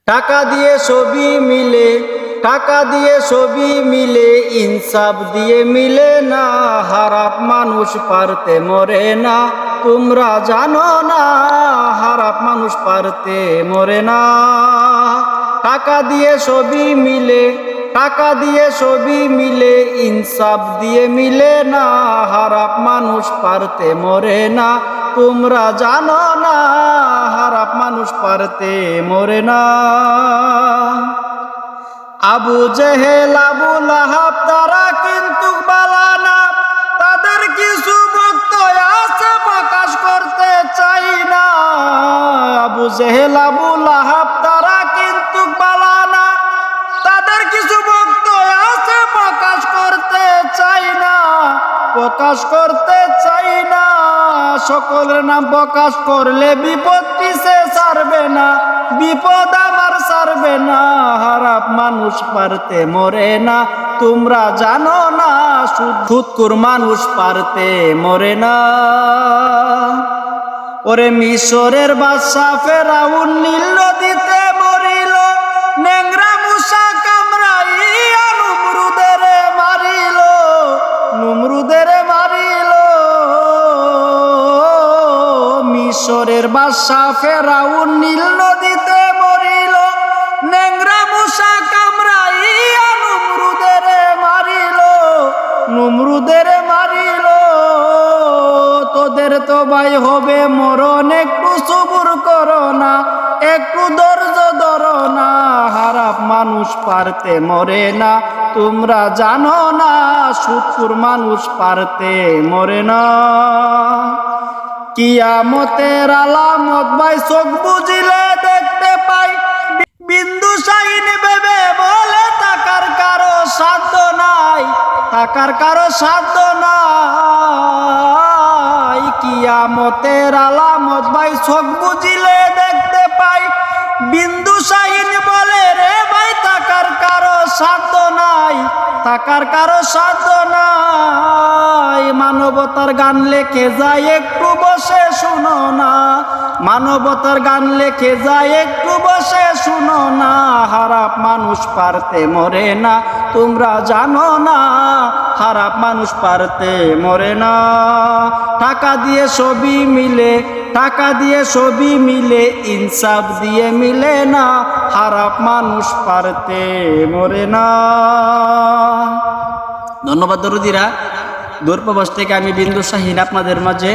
টাকা দিয়ে ছবি মিলে, টাকা দিয়ে ছবি মিলে, ইনসাফ দিয়ে মিলে না। খারাপ মানুষ পারতে মরে না, তোমরা জানো না। খারাপ মানুষ পারতে মরে না। টাকা দিয়ে ছবি মিলে, টাকা দিয়ে ছবি মিলে, ইনসাফ দিয়ে মিলে না। খারাপ মানুষ পারতে মরে না, তোমরা জানো না। খারাপ মানুষ পারতে মরে না। আবু জেহেল আবু লাহাব তারা কিন্তু বালা না, তাদের কিছু ভক্ত আছে প্রকাশ করতে চাই না। আবু জেহেল আবু লাহাব তারা কিন্তু বালা না, তাদের কিছু ভক্ত আছে প্রকাশ করতে চাই না, প্রকাশ করতে চাই না। সকলের নাম প্রকাশ করলে বিপদ পিছে ছাড়বে না, বিপদ আমার ছাড়বে না। খারাপ মানুষ পারতে মরে না, তোমরা জানো না। সুদখোর মানুষ পারতে মরে না। ওরে মিশরের বাদশা ফেরাউন নীল নদীতে মরিল, নেংরা মুসা কামড়াইয়া নমরুদের মারিল, নমরুদের মারিল। মিশরের বাদশা ফেরাউন নীল নদীতে মরিল, নেংরা মুসা কামড়াইয়া নমরুদের মারিল, নমরুদের মারিল। তোদের তো ভাই হবে মরণ, একটু সবুর করো না, একটু ধৈর্য ধরো না। খারাপ মানুষ পারতে মরে না, তোমরা জানো না। সুদখোর মানুষ পারতে মরে না। কিয়ামতের আলামত ভাই চোখ বুঝিলে দেখতে পাই, বিন্দু শাহীন ভেবে বলে তাকার কারো সাধ্য নাই, তাকার কারো সাধ্য নাই। কিয়ামতের আলামত ভাই চোখ বুঝিলে দেখতে পাই, বিন্দু শাহীন বলে রে ভাই তাকার কারো সাধ্য নাই, তাকার কারো সাধ্য নাই। মানবতার গান লেখে যায় একটু বসে শুনো না, মানবতার গান লেখে যায় একটু বসে শুনো না। খারাপ মানুষ পারতে মরে না, তোমরা জানো না। খারাপ মানুষ পারতে মরে না। টাকা দিয়ে ছবি মিলে, টাকা দিয়ে ছবি মিলে, ইনসাফ দিয়ে মিলে না। খারাপ মানুষ পারতে মরে না। ধন্যবাদ দরদিরা। দূরপ্রবাস থেকে আমি বিন্দু শাহীন আপনাদের মাঝে।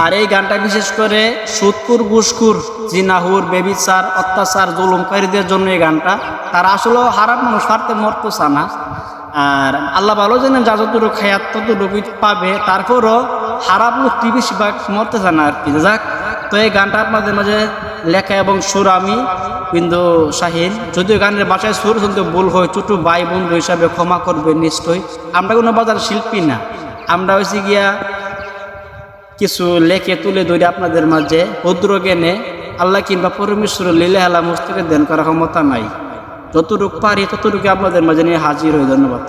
আর এই গানটা বিশেষ করে সুদখোর, ঘুষখোর, জিনাহুর, বেবিচার, অত্যাচার, জুলুমকারীদের জন্য এই গানটা। তারা আসলে খারাপ মানুষ পারতে মরতে চায় না। আর আল্লাহ ভালো জানেন, যা যতটুকু খায়াত ততটুকু পাবে, তারপরও খারাপ লোকটি বেশিরভাগ মরতে চায় না আর কি। যাক, তো এই গানটা আপনাদের মাঝে লেখা এবং সুর আমি বিন্দু শাহীন। যদিও গানের বাসায় সুর শুনতে ভুল হয়, ছোট ভাই বন্ধু হিসাবে ক্ষমা করবে নিশ্চয়ই। আমরা কোনো বাজার শিল্পী না, আমরা হয়েছি গিয়া কিছু লেখে তুলে ধরে আপনাদের মাঝে ভদ্র জ্ঞানে। আল্লাহ কিংবা পরমেশ্বর লীলা হেলা মস্তকে দেন করার ক্ষমতা নাই। যতটুকু পারি ততটুকু আপনাদের মাঝে নিয়ে হাজির হই। ধন্যবাদ।